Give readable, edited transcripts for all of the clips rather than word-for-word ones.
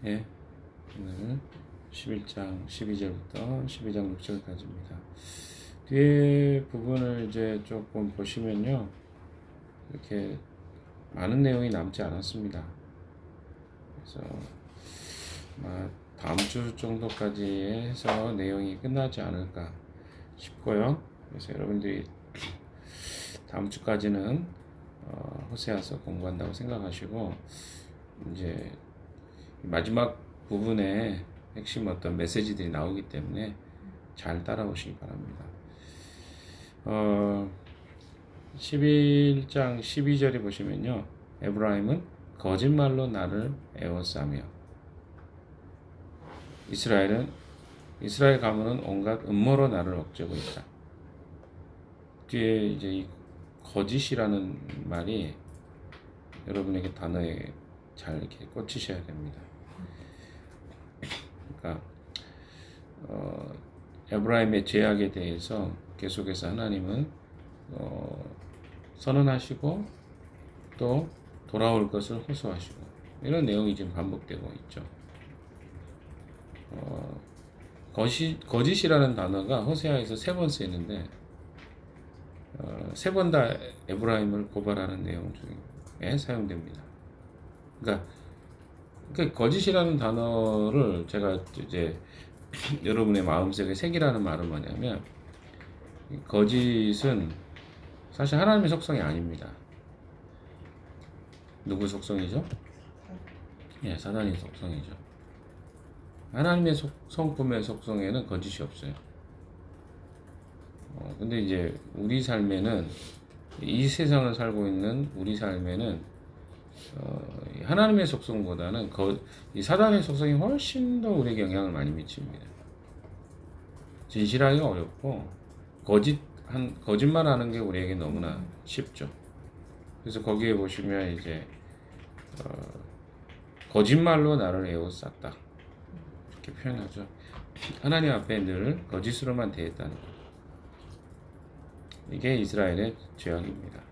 오늘 11장 12절부터 12장 6절까지입니다. 뒤에 부분을 이제 조금 보시면요, 이렇게 많은 내용이 남지 않았습니다. 그래서 다음 주 정도까지 해서 내용이 끝나지 않을까 싶고요. 그래서 여러분들이 다음 주까지는 호세아서 공부한다고 생각하시고, 이제 마지막 부분에 핵심 어떤 메시지들이 나오기 때문에 잘 따라오시기 바랍니다. 11장 12절에 보시면요, 에브라임은 거짓말로 나를 애워싸며, 이스라엘 가문은 온갖 음모로 나를 억제고 있다. 뒤에 이제 이 거짓이라는 말이 여러분에게 단어에 잘 이렇게 꽂히셔야 됩니다. 그러니까 에브라임의 죄악에 대해서 계속해서 하나님은 선언하시고 또 돌아올 것을 호소하시고, 이런 내용이 지금 반복되고 있죠. 거짓이라는 단어가 호세아에서 3번 쓰이는데, 3번 다 에브라임을 고발하는 내용 중에 사용됩니다. 그러니까 거짓이라는 단어를 제가 이제 여러분의 마음속에 새기라는 말은 뭐냐면, 거짓은 사실 하나님의 속성이 아닙니다. 누구 속성이죠? 사단의 속성이죠. 하나님의 성품의 속성에는 거짓이 없어요. 근데 이제 우리 삶에는, 이 세상을 살고 있는 우리 삶에는 하나님의 속성보다는 이 사단의 속성이 훨씬 더 우리에게 영향을 많이 미칩니다. 진실하기가 어렵고 거짓말하는 게 우리에게 너무나 쉽죠. 그래서 거기에 보시면 이제 거짓말로 나를 애워쌌다, 이렇게 표현하죠. 하나님 앞에 늘 거짓으로만 대했다는 것. 이게 이스라엘의 죄악입니다.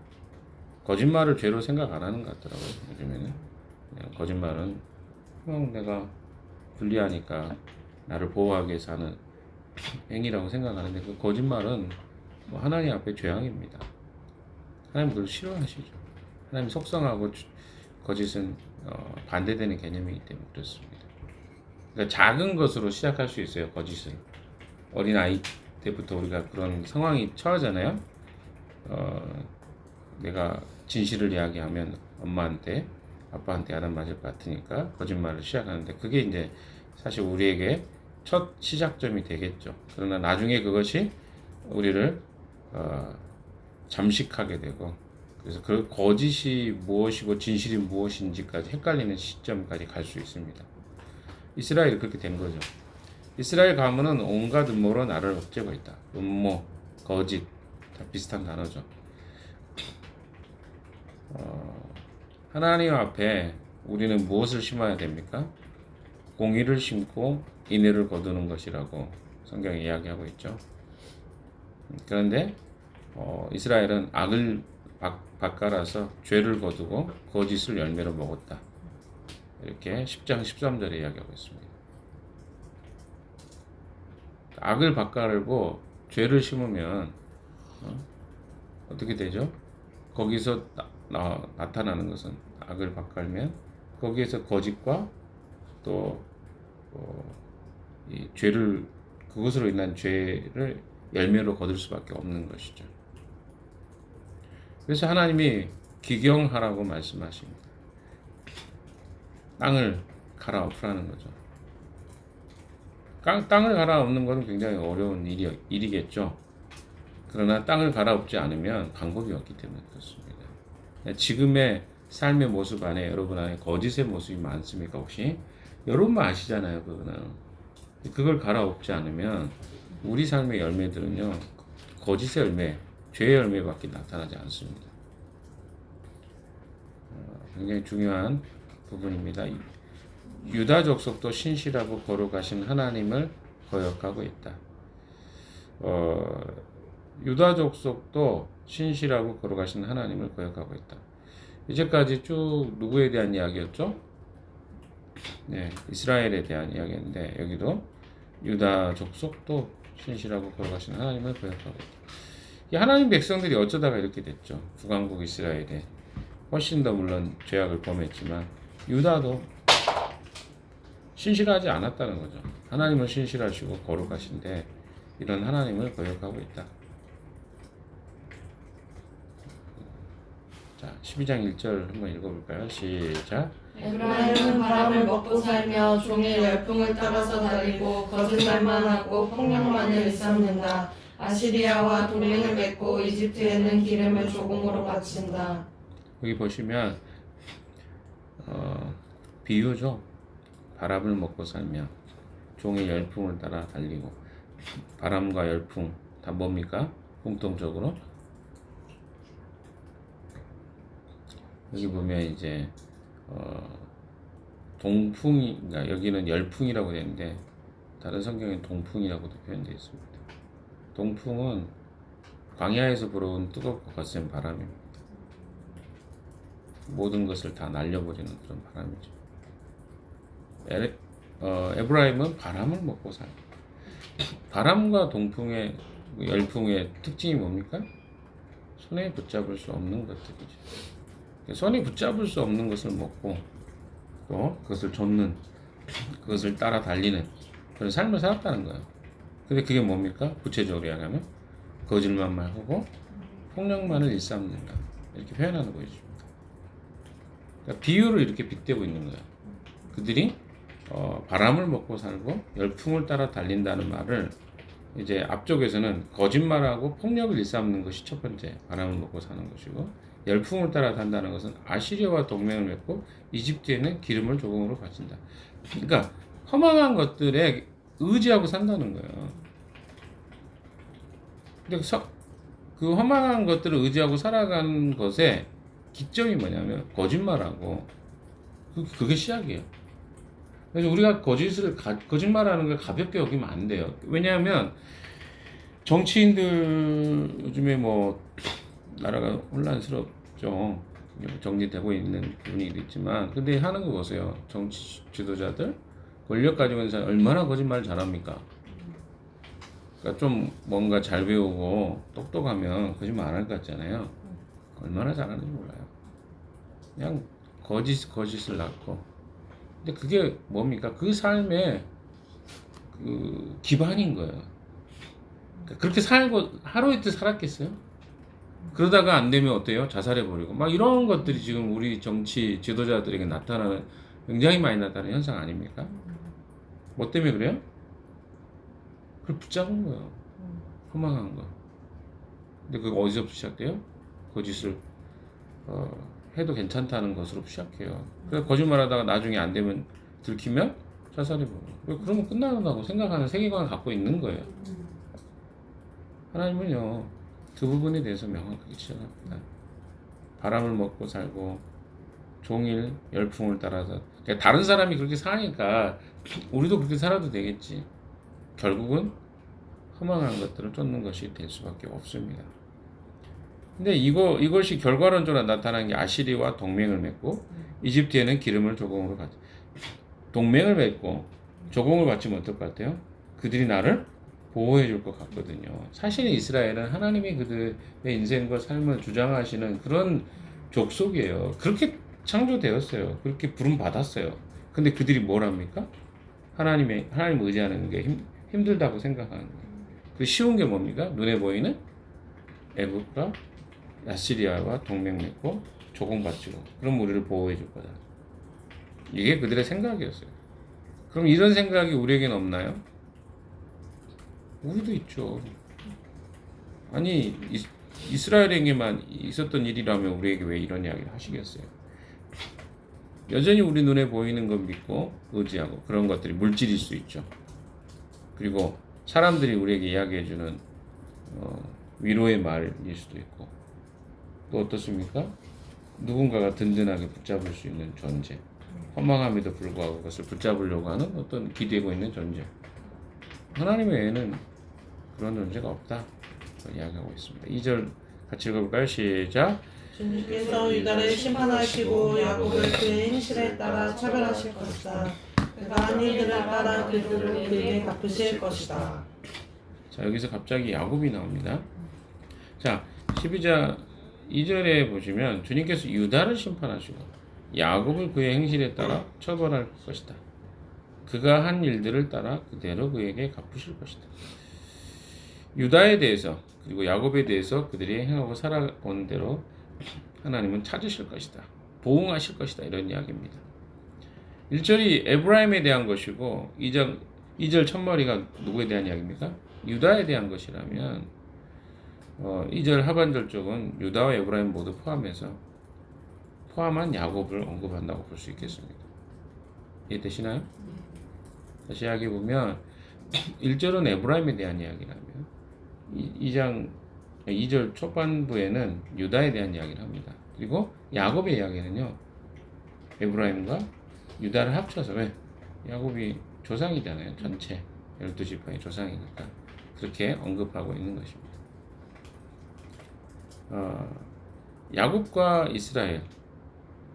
거짓말을 죄로 생각 안 하는 것 같더라고요. 요즘에는 그냥 거짓말은 내가 불리하니까 나를 보호하기 위해서 하는 행위라고 생각하는데, 그 거짓말은 하나님 앞에 죄악입니다. 하나님 그걸 싫어하시죠. 하나님 속성하고 거짓은 반대되는 개념이기 때문에 그렇습니다. 그러니까 작은 것으로 시작할 수 있어요, 거짓을. 어린 아이 때부터 우리가 그런 상황이 처하잖아요. 내가 진실을 이야기하면 엄마한테, 아빠한테 야단 맞을 것 같으니까 거짓말을 시작하는데, 그게 이제 사실 우리에게 첫 시작점이 되겠죠. 그러나 나중에 그것이 우리를 잠식하게 되고, 그래서 그 거짓이 무엇이고 진실이 무엇인지까지 헷갈리는 시점까지 갈 수 있습니다. 이스라엘이 그렇게 된 거죠. 이스라엘 가문은 온갖 음모로 나를 억제고 있다. 음모, 거짓, 다 비슷한 단어죠. 하나님 앞에 우리는 무엇을 심어야 됩니까? 공의를 심고 인애를 거두는 것이라고 성경이 이야기하고 있죠. 그런데 이스라엘은 악을 밭갈아서 죄를 거두고 거짓을 열매로 먹었다, 이렇게 10장 13절에 이야기하고 있습니다. 악을 밭갈고 죄를 심으면 어떻게 되죠? 거기서 나타나는 것은, 악을 밭갈면 거기에서 거짓과 또 이 죄를, 그것으로 인한 죄를 열매로 거둘 수밖에 없는 것이죠. 그래서 하나님이 기경하라고 말씀하십니다. 땅을 갈아엎으라는 거죠. 땅을 갈아엎는 것은 굉장히 어려운 일이겠죠. 그러나 땅을 갈아엎지 않으면 방법이 없기 때문에 그렇습니다. 지금의 삶의 모습 안에 여러분 안에 거짓의 모습이 많습니까? 혹시 여러분만 아시잖아요. 그걸 갈아엎지 않으면 우리 삶의 열매들은요, 거짓의 열매, 죄의 열매밖에 나타나지 않습니다. 굉장히 중요한 부분입니다. 유다 족속도 신실하고 거룩하신 하나님을 거역하고 있다. 유다 족속도 신실하고 거룩하신 하나님을 거역하고 있다. 이제까지 쭉 누구에 대한 이야기였죠? 네, 이스라엘에 대한 이야기인데 여기도 유다 족속도 신실하고 거룩하신 하나님을 고백하고 있다. 이 하나님 백성들이 어쩌다가 이렇게 됐죠. 북왕국 이스라엘에 훨씬 더 물론 죄악을 범했지만 유다도 신실하지 않았다는 거죠. 하나님은 신실하시고 거룩하신데 이런 하나님을 거역하고 있다. 자, 12장 1절 한번 읽어볼까요? 시작. 에브라임은 바람을 먹고 살며 종의 열풍을 따라서 달리고 거짓말만 하고 폭력만을 일삼는다. 아시리아와 동맹을 맺고 이집트에는 기름을 조공으로 바친다. 여기 보시면 비유죠. 바람을 먹고 살며 종의 열풍을 따라 달리고 바람과 열풍 다 뭡니까? 공통적으로 여기 보면 이제 동풍이 그러니까 여기는 열풍이라고 되는데 다른 성경엔 동풍이라고도 표현되어 있습니다. 동풍은 광야에서 불어온 뜨겁고 거센 바람입니다. 모든 것을 다 날려버리는 그런 바람이죠. 에브라임은 바람을 먹고 살고 바람과 동풍의 열풍의 특징이 뭡니까? 손에 붙잡을 수 없는 것들이죠. 손에 붙잡을 수 없는 것을 먹고 또 그것을 좇는 그것을 따라 달리는 그런 삶을 살았다는 거예요. 근데 그게 뭡니까? 구체적으로 이야기하면 거짓말만 하고 폭력만을 일삼는다 이렇게 표현하는 거죠. 그러니까 비유를 이렇게 빗대고 있는 거예요. 그들이 바람을 먹고 살고 열풍을 따라 달린다는 말을 이제 앞쪽에서는 거짓말하고 폭력을 일삼는 것이 첫 번째 바람을 먹고 사는 것이고 열풍을 따라 산다는 것은 아시리아와 동맹을 맺고 이집트에는 기름을 조공으로 바친다. 그러니까 허망한 것들에 의지하고 산다는 거예요. 근데 그 허망한 것들을 의지하고 살아가는 것의 기점이 뭐냐면 거짓말하고 그게 시작이에요. 그래서 우리가 거짓말하는 걸 가볍게 여기면 안 돼요. 왜냐하면 정치인들 요즘에 뭐 나라가 혼란스럽죠. 정리되고 있는 분위기도 있지만 근데 하는 거 보세요. 정치 지도자들 권력 가지고 있는 사람 얼마나 거짓말을 잘합니까? 그러니까 좀 뭔가 잘 배우고 똑똑하면 거짓말 안 할 것 같잖아요. 얼마나 잘하는지 몰라요. 그냥 거짓을 낳고 근데 그게 뭡니까? 그 삶의 그 기반인 거예요. 그러니까 그렇게 살고 하루 이틀 살았겠어요? 그러다가 안 되면 어때요? 자살해버리고 막 이런 것들이 지금 우리 정치 지도자들에게 나타나는 굉장히 많이 나타나는 현상 아닙니까? 뭐 때문에 그래요? 그걸 붙잡은 거예요. 허망한 거. 근데 그거 어디서부터 시작돼요? 거짓을 해도 괜찮다는 것으로 시작해요. 그래서 거짓말하다가 나중에 안 되면 들키면 자살해버려요. 그러면 끝나는다고 생각하는 세계관을 갖고 있는 거예요. 하나님은요 그 부분에 대해서 명확하게 지적합니다. 바람을 먹고 살고 종일 열풍을 따라서 그러니까 다른 사람이 그렇게 사니까 우리도 그렇게 살아도 되겠지. 결국은 허망한 것들을 쫓는 것이 될 수밖에 없습니다. 근데 이것이 결과론적으로 나타나는 게 아시리와 동맹을 맺고 이집트에는 기름을 조공으로 받지. 동맹을 맺고 조공을 받지면 어떨 것 같아요? 그들이 나를 보호해 줄 것 같거든요. 사실은 이스라엘은 하나님이 그들의 인생과 삶을 주장하시는 그런 족속이에요. 그렇게 창조되었어요. 그렇게 부름 받았어요. 근데 그들이 뭘 합니까? 하나님 의지하는 게 힘들다고 생각하는 거예요. 그 쉬운 게 뭡니까? 눈에 보이는 애굽과 아시리아와 동맹 맺고 조공 바치고 그럼 우리를 보호해 줄 거다. 이게 그들의 생각이었어요. 그럼 이런 생각이 우리에게는 없나요? 우리도 있죠. 아니 이스라엘에게만 있었던 일이라면 우리에게 왜 이런 이야기를 하시겠어요? 여전히 우리 눈에 보이는 것 믿고 의지하고 그런 것들이 물질일 수 있죠. 그리고 사람들이 우리에게 이야기해주는 위로의 말일 수도 있고 또 어떻습니까? 누군가가 든든하게 붙잡을 수 있는 존재, 허망함에도 불구하고 그것을 붙잡으려고 하는 어떤 기대고 있는 존재. 하나님 외에는 그런 존재가 없다 이야기하고 있습니다. 2절 같이 읽어볼까요? 시작. 주님께서 유다를 심판하시고 야곱을 그의 행실에 따라 처벌하실 것이다. 그가 한 일들을 따라 그들을 그에게 갚으실 것이다. 자, 여기서 갑자기 야곱이 나옵니다. 자, 12장 2절에 보시면 주님께서 유다를 심판하시고 야곱을 그의 행실에 따라 처벌할 것이다. 그가 한 일들을 따라 그대로 그에게 갚으실 것이다. 유다에 대해서 그리고 야곱에 대해서 그들이 행하고 살아온 대로 하나님은 찾으실 것이다. 보응하실 것이다. 이런 이야기입니다. 1절이 에브라임에 대한 것이고 2절 첫머리가 누구에 대한 이야기입니까? 유다에 대한 것이라면 2절 하반절 쪽은 유다와 에브라임 모두 포함한 야곱을 언급한다고 볼 수 있겠습니다. 이해되시나요? 다시 이야기해 보면 1절은 에브라임에 대한 이야기라면 2절 초반부에는 유다에 대한 이야기를 합니다. 그리고 야곱의 이야기는요, 에브라임과 유다를 합쳐서, 왜? 야곱이 조상이잖아요. 전체 12지파의 조상이니까 그렇게 언급하고 있는 것입니다. 야곱과 이스라엘,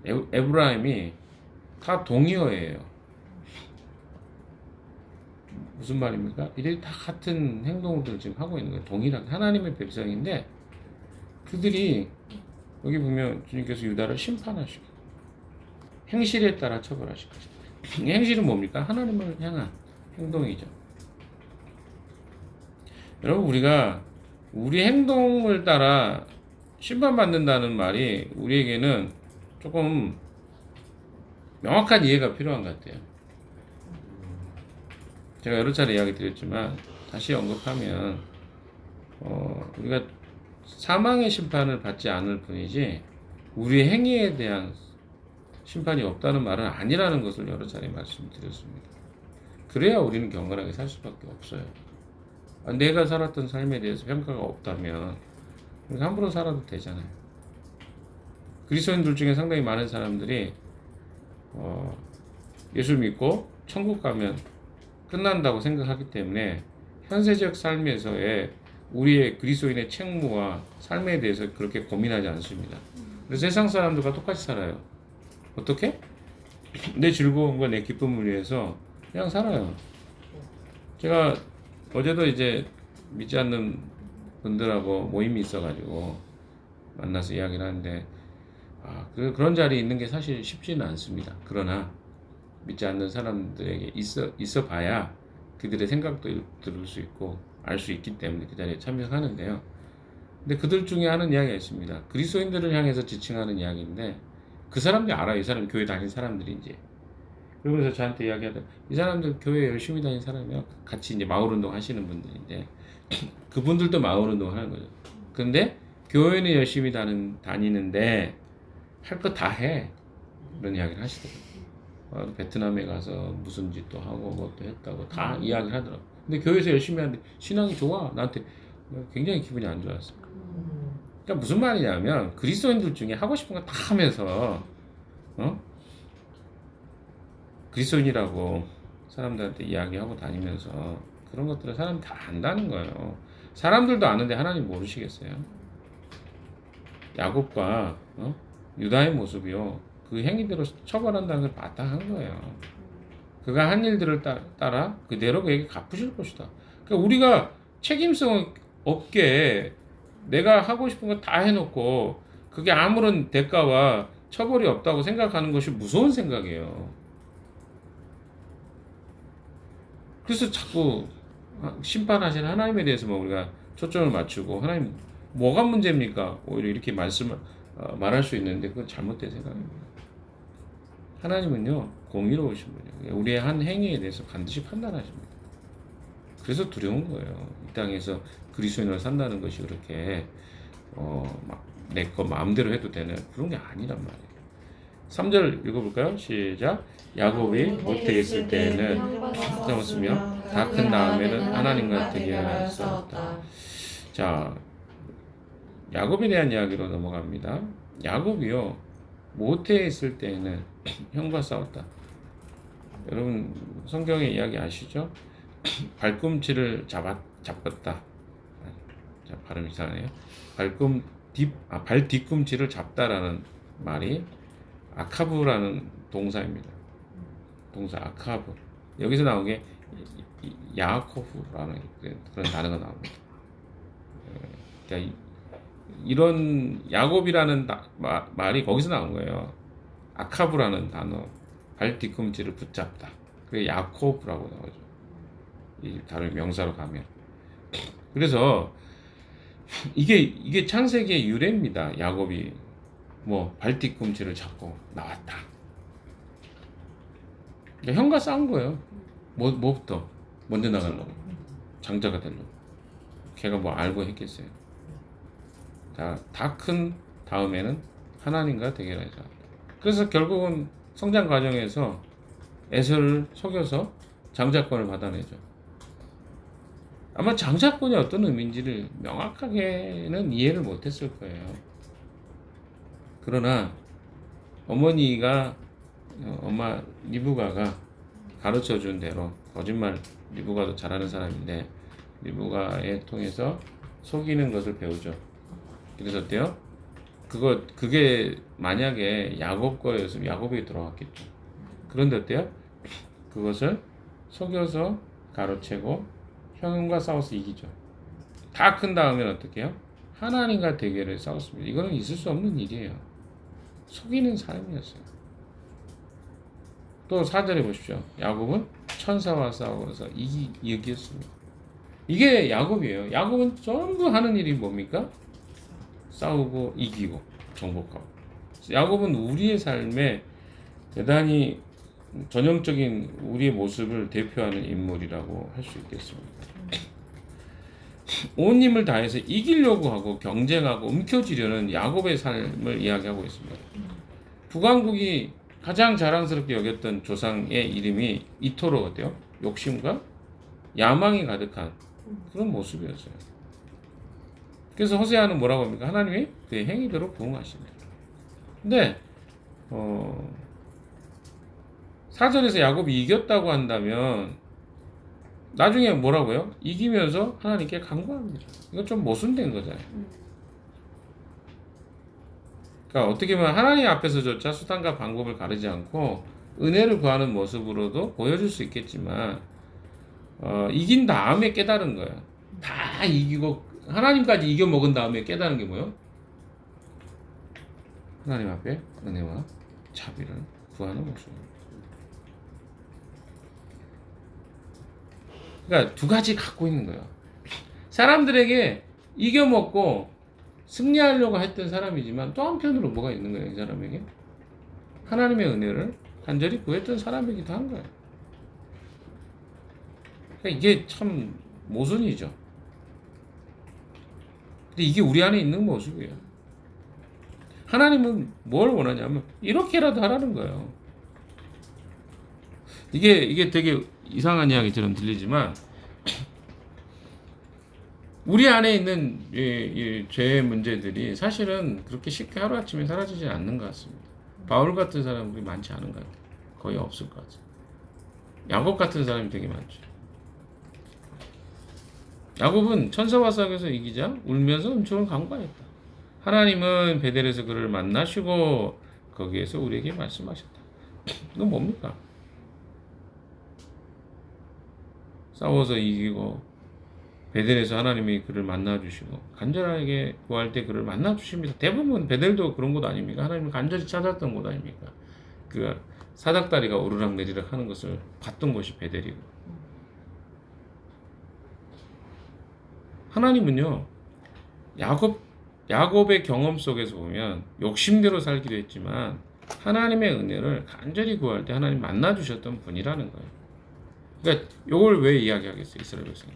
에브라임이 다 동의어예요. 무슨 말입니까? 이들이 다 같은 행동들을 지금 하고 있는 거예요. 동일한 하나님의 백성인데 그들이 여기 보면 주님께서 유다를 심판하시고 행실에 따라 처벌하실 것입니다. 이 행실은 뭡니까? 하나님을 향한 행동이죠. 여러분, 우리가 우리 행동을 따라 심판받는다는 말이 우리에게는 조금 명확한 이해가 필요한 것 같아요. 제가 여러 차례 이야기 드렸지만 다시 언급하면 우리가 사망의 심판을 받지 않을 뿐이지 우리의 행위에 대한 심판이 없다는 말은 아니라는 것을 여러 차례 말씀드렸습니다. 그래야 우리는 경건하게 살 수밖에 없어요. 내가 살았던 삶에 대해서 평가가 없다면 우리가 함부로 살아도 되잖아요. 그리스도인들 중에 상당히 많은 사람들이 예수 믿고 천국 가면 끝난다고 생각하기 때문에 현세적 삶에서의 우리의 그리스도인의 책무와 삶에 대해서 그렇게 고민하지 않습니다. 그래서 세상 사람들과 똑같이 살아요. 어떻게? 내 즐거움과 내 기쁨을 위해서 그냥 살아요. 제가 어제도 이제 믿지 않는 분들하고 모임이 있어가지고 만나서 이야기를 하는데 그런 자리에 있는 게 사실 쉽지는 않습니다. 그러나 믿지 않는 사람들에게 있어 봐야 그들의 생각도 들을 수 있고 알 수 있기 때문에 그 자리에 참여하는데요. 근데 그들 중에 하는 이야기가 있습니다. 그리스도인들을 향해서 지칭하는 이야기인데 그 사람들이 알아요. 이 사람이 교회 다닌 사람들인지. 그러면서 저한테 이야기하다 이 사람들 교회 열심히 다닌 사람이요. 같이 이제 마을운동 하시는 분들인데 그분들도 마을운동 하는 거죠. 근데 교회는 열심히 다니는데 할 거 다 해. 이런 이야기를 하시더라고요. 베트남에 가서 무슨 짓도 하고 뭐도 했다고 다 이야기를 하더라고요. 근데 교회에서 열심히 하는데 신앙이 좋아. 나한테 굉장히 기분이 안 좋았어요. 그러니까 무슨 말이냐면 그리스도인들 중에 하고 싶은 거 다 하면서 그리스도인이라고 사람들한테 이야기하고 다니면서 그런 것들을 사람이 다 안다는 거예요. 사람들도 아는데 하나님 모르시겠어요? 야곱과 유다의 모습이요. 그 행위대로 처벌한다는 걸 마땅한 거예요. 그가 한 일들을 따라 그대로 그에게 갚으실 것이다. 그러니까 우리가 책임성 없게 내가 하고 싶은 거 다 해놓고 그게 아무런 대가와 처벌이 없다고 생각하는 것이 무서운 생각이에요. 그래서 자꾸 심판하시는 하나님에 대해서만 우리가 초점을 맞추고 하나님 뭐가 문제입니까? 오히려 이렇게 말할 수 있는데 그건 잘못된 생각입니다. 하나님은요 공의로우신 분이에요. 우리의 한 행위에 대해서 반드시 판단하십니다. 그래서 두려운 거예요. 이 땅에서 그리스도인으로 산다는 것이 그렇게 막 내 거 마음대로 해도 되는 그런 게 아니란 말이에요. 3절 읽어볼까요? 시작. 야곱이 모태에 있을 때에는 싸웠으며 다 큰 다음에는 하나님과 대결하여 싸웠다. 자, 야곱에 대한 이야기로 넘어갑니다. 야곱이요 모태에 있을 때에는 형과 싸웠다. 여러분 성경의 이야기 아시죠? 발꿈치를 잡았다. 자, 발음 이상하네요. 발 뒤꿈치를 잡다라는 말이 아카브라는 동사입니다. 동사 아카브. 여기서 나온 게 야코브라는 그런 단어가 나옵니다. 그러니까 이런 야곱이라는 말이 거기서 나온 거예요. 아카브라는 단어, 발 뒤꿈치를 붙잡다. 그게 야코브라고 나오죠. 이 다른 명사로 가면. 그래서 이게 창세기의 유래입니다. 야곱이 뭐 발 뒤꿈치를 잡고 나왔다. 그러니까 형과 싸운 거예요. 뭐부터 먼저 나가려고, 장자가 되려고. 걔가 뭐 알고 했겠어요. 다 큰 다음에는 하나님과 대결하자. 그래서 결국은 성장 과정에서 에서를 속여서 장자권을 받아내죠. 아마 장자권이 어떤 의미인지를 명확하게는 이해를 못했을 거예요. 그러나 엄마 리브가가 가르쳐준 대로, 거짓말 리브가도 잘하는 사람인데 리브가에 통해서 속이는 것을 배우죠. 그래서 어때요? 그게 만약에 야곱 거였으면 야곱에게 들어왔겠죠. 그런데 어때요? 그것을 속여서 가로채고 형과 싸워서 이기죠. 다 큰 다음엔 어떻게 해요? 하나님과 대결을 싸웠습니다. 이거는 있을 수 없는 일이에요. 속이는 사람이었어요. 또 4절에 보십시오. 야곱은 천사와 싸워서 이겼습니다. 이게 야곱이에요. 야곱은 전부 하는 일이 뭡니까? 싸우고 이기고 정복하고. 야곱은 우리의 삶에 대단히 전형적인 우리의 모습을 대표하는 인물이라고 할 수 있겠습니다. 온 힘을 다해서 이기려고 하고 경쟁하고 움켜쥐려는 야곱의 삶을 이야기하고 있습니다. 북왕국이 가장 자랑스럽게 여겼던 조상의 이름이 이토록 어때요? 욕심과 야망이 가득한 그런 모습이었어요. 그래서 호세아는 뭐라고 합니까? 하나님이 그의 행위대로 부응하십니다. 근데 4절에서 야곱이 이겼다고 한다면 나중에 뭐라고요? 이기면서 하나님께 간구합니다. 이건 좀 모순된 거잖아요. 그러니까 어떻게 보면 하나님 앞에서조차 수단과 방법을 가리지 않고 은혜를 구하는 모습으로도 보여줄 수 있겠지만 이긴 다음에 깨달은 거예요. 다 이기고 하나님까지 이겨 먹은 다음에 깨달은 게 뭐예요? 하나님 앞에 은혜와 자비를 구하는 모습입니다. 그러니까 두 가지 갖고 있는 거예요. 사람들에게 이겨먹고 승리하려고 했던 사람이지만 또 한편으로 뭐가 있는 거예요? 이 사람에게 하나님의 은혜를 간절히 구했던 사람이기도 한 거예요. 그러니까 이게 참 모순이죠. 근데 이게 우리 안에 있는 모습이에요. 하나님은 뭘 원하냐면 이렇게라도 하라는 거예요. 이게 되게 이상한 이야기처럼 들리지만 우리 안에 있는 이 죄의 문제들이 사실은 그렇게 쉽게 하루아침에 사라지지 않는 것 같습니다. 바울 같은 사람들이 많지 않은 것 같아요. 거의 없을 것 같아요. 야곱 같은 사람이 되게 많죠. 야곱은 천사와 싸워서 이기자 울면서 은총을 간구하였다. 하나님은 베델에서 그를 만나시고 거기에서 우리에게 말씀하셨다. 이건 뭡니까? 싸워서 이기고 베델에서 하나님이 그를 만나주시고 간절하게 구할 때 그를 만나주십니다. 대부분 베델도 그런 곳 아닙니까? 하나님을 간절히 찾았던 곳 아닙니까? 그 사닥다리가 오르락 내리락 하는 것을 봤던 곳이 베델이고 하나님은요 야곱의 경험 속에서 보면 욕심대로 살기도 했지만 하나님의 은혜를 간절히 구할 때 하나님 만나주셨던 분이라는 거예요. 그러니까 이걸 왜 이야기하겠어요? 이스라엘 백성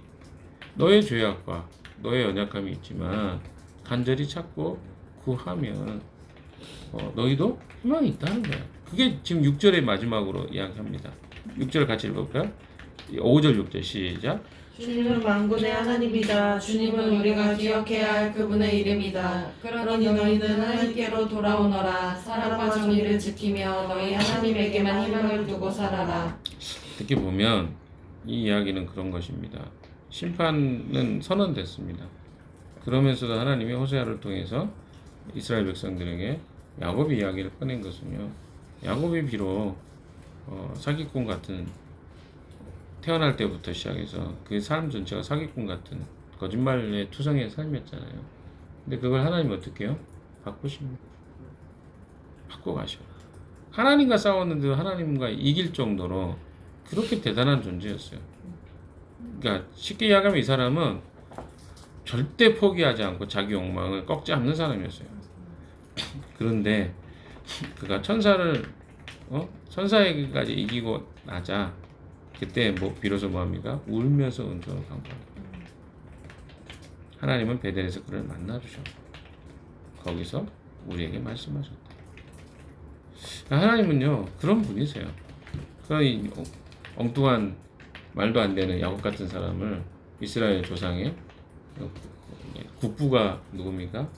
너의 죄악과 너의 연약함이 있지만 간절히 찾고 구하면 너희도 희망이 있다는 거야. 그게 지금 6절의 마지막으로 이야기합니다. 6절 같이 읽어볼까요? 5절 6절 시작. 주님은 만군의 하나님이다. 주님은 우리가 기억해야 할 그분의 이름이다. 그러니 너희는 하나님께로 돌아오너라. 사랑과 정의를 지키며 너희 하나님에게만 희망을 두고 살아라. 이렇게 보면 이 이야기는 그런 것입니다. 심판은 선언됐습니다. 그러면서도 하나님이 호세아를 통해서 이스라엘 백성들에게 야곱의 이야기를 꺼낸 것은요. 야곱이 비록 사기꾼 같은 태어날 때부터 시작해서 그 삶 전체가 사기꾼 같은 거짓말의 투성이의 삶이었잖아요. 근데 그걸 하나님 어떻게 해요? 바꾸십니다. 바꿔가셔. 하나님과 싸웠는데도 하나님과 이길 정도로 그렇게 대단한 존재였어요. 그러니까 쉽게 이야기하면 이 사람은 절대 포기하지 않고 자기 욕망을 꺾지 않는 사람이었어요. 그런데 그가 천사에게까지 이기고 나자 그때 비로소 뭐합니까? 울면서 은총을 강구합니다. 하나님은 베델에서 그를 만나 주셨고 거기서 우리에게 말씀하셨다. 하나님은요 그런 분이세요. 그런 엉뚱한 말도 안 되는 야곱 같은 사람을 이스라엘 조상의 국부가 누굽니까?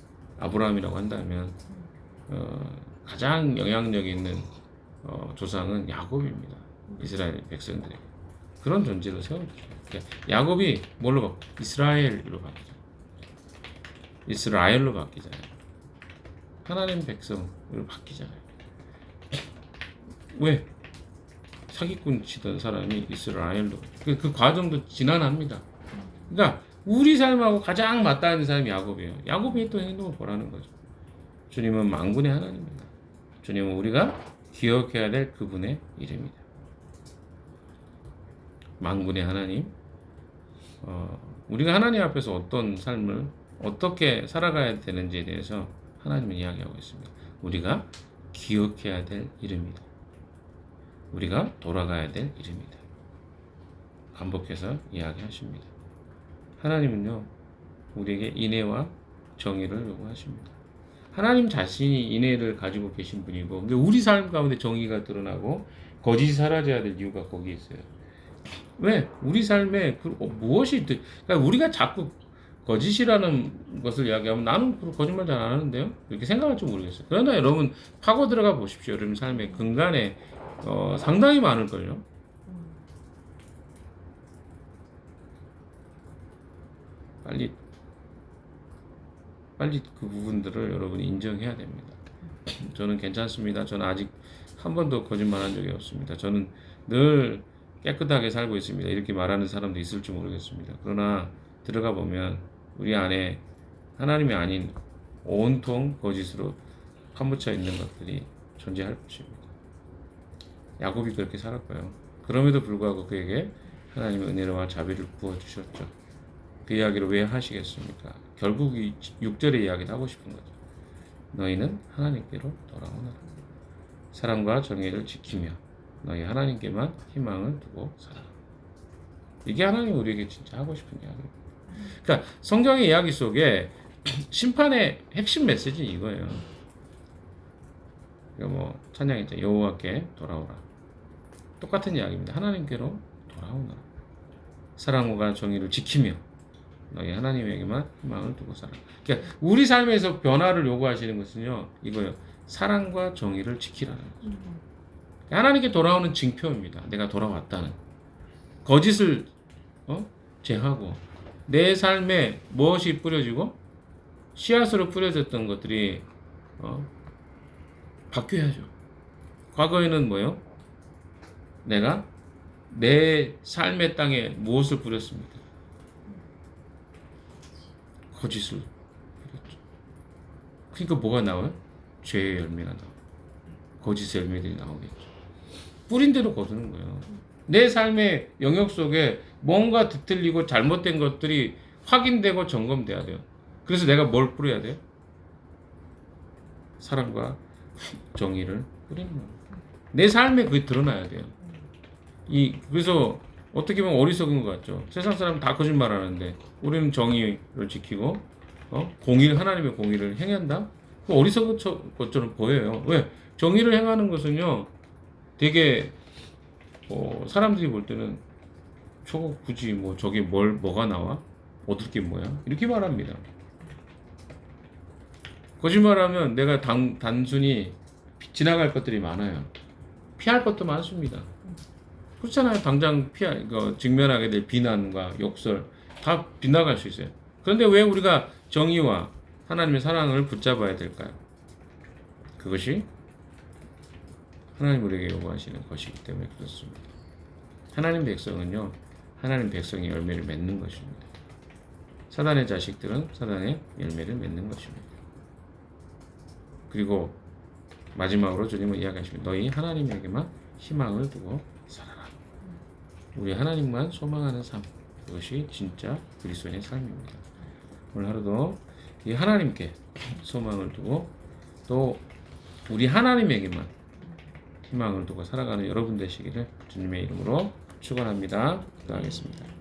아브라함이라고 한다면 가장 영향력 있는 조상은 야곱입니다. 이스라엘 백성들에게 그런 존재로 세워주죠. 그러니까 야곱이 뭘로 바뀌어요? 이스라엘로 바뀌죠. 이스라엘로 바뀌잖아요. 하나님 백성으로 바뀌잖아요. 왜? 사기꾼 치던 사람이 이스라엘로 그 과정도 지난합니다. 그러니까 우리 삶하고 가장 맞닿는 사람이 야곱이에요. 야곱이 했던 행동을 보라는 거죠. 주님은 만군의 하나님입니다. 주님은 우리가 기억해야 될 그분의 이름입니다. 만군의 하나님. 우리가 하나님 앞에서 어떤 삶을 어떻게 살아가야 되는지에 대해서 하나님은 이야기하고 있습니다. 우리가 기억해야 될 이름입니다. 우리가 돌아가야 될 이름입니다. 반복해서 이야기하십니다. 하나님은요, 우리에게 인애와 정의를 요구하십니다. 하나님 자신이 인애를 가지고 계신 분이고, 근데 우리 삶 가운데 정의가 드러나고 거짓이 사라져야 될 이유가 거기에 있어요. 왜? 우리 삶에 무엇이 그러니까 우리가 자꾸 거짓이라는 것을 이야기하면 나는 거짓말 잘 안 하는데요? 이렇게 생각할지 모르겠어요. 그러나 여러분 파고 들어가 보십시오. 여러분 삶의 근간에 상당히 많을걸요. 빨리 그 부분들을 여러분이 인정해야 됩니다. 저는 괜찮습니다. 저는 아직 한 번도 거짓말한 적이 없습니다. 저는 늘 깨끗하게 살고 있습니다. 이렇게 말하는 사람도 있을지 모르겠습니다. 그러나 들어가 보면 우리 안에 하나님이 아닌 온통 거짓으로 파묻혀 있는 것들이 존재할 것입니다. 야곱이 그렇게 살았고요. 그럼에도 불구하고 그에게 하나님의 은혜와 자비를 부어주셨죠. 그 이야기를 왜 하시겠습니까? 결국 이 6절의 이야기를 하고 싶은 거죠. 너희는 하나님께로 돌아오너라. 사랑과 정의를 지키며 너희 하나님께만 희망을 두고 살아. 이게 하나님 우리에게 진짜 하고 싶은 이야기입니다. 그러니까 성경의 이야기 속에 심판의 핵심 메시지는 이거예요. 이거 찬양이죠. 여호와께 돌아오라. 똑같은 이야기입니다. 하나님께로 돌아오너라. 사랑과 정의를 지키며 너희 하나님에게만 희망을 두고 살아. 그러니까 우리 삶에서 변화를 요구하시는 것은요, 이거예요. 사랑과 정의를 지키라는 거죠. 하나님께 돌아오는 징표입니다. 내가 돌아왔다는. 거짓을 제하고 내 삶에 무엇이 뿌려지고 씨앗으로 뿌려졌던 것들이 바뀌어야죠. 과거에는 뭐예요? 내가 내 삶의 땅에 무엇을 뿌렸습니까? 거짓을 뿌렸죠. 그러니까 뭐가 나와요? 죄의 열매가 나와요. 거짓의 열매들이 나오겠죠. 뿌린 대로 거두는 거예요. 내 삶의 영역 속에 뭔가 뒤틀리고 잘못된 것들이 확인되고 점검돼야 돼요. 그래서 내가 뭘 뿌려야 돼요? 사랑과 정의를 뿌리는 거예요. 내 삶에 그게 드러나야 돼요. 그래서 어떻게 보면 어리석은 것 같죠. 세상 사람은 다 거짓말 하는데 우리는 정의를 지키고 하나님의 공의를 행한다? 그 어리석은 것처럼 보여요. 왜? 정의를 행하는 것은요, 되게 사람들이 볼 때는 저거 굳이 저게 뭐가 나와? 얻을 게 뭐야? 이렇게 말합니다. 거짓말하면 내가 단순히 지나갈 것들이 많아요. 피할 것도 많습니다. 그렇잖아요. 당장 직면하게 될 비난과 욕설 다 빗나갈 수 있어요. 그런데 왜 우리가 정의와 하나님의 사랑을 붙잡아야 될까요? 그것이 하나님 우리에게 요구하시는 것이기 때문에 그렇습니다. 하나님 백성은요, 하나님 백성의 열매를 맺는 것입니다. 사단의 자식들은 사단의 열매를 맺는 것입니다. 그리고 마지막으로 주님은 이야기하십니다. 너희 하나님에게만 희망을 두고 살아라. 우리 하나님만 소망하는 삶, 그것이 진짜 그리스도인의 삶입니다. 오늘 하루도 이 하나님께 소망을 두고 또 우리 하나님에게만 희망을 두고 살아가는 여러분 되시기를 주님의 이름으로 축원합니다. 기도하겠습니다.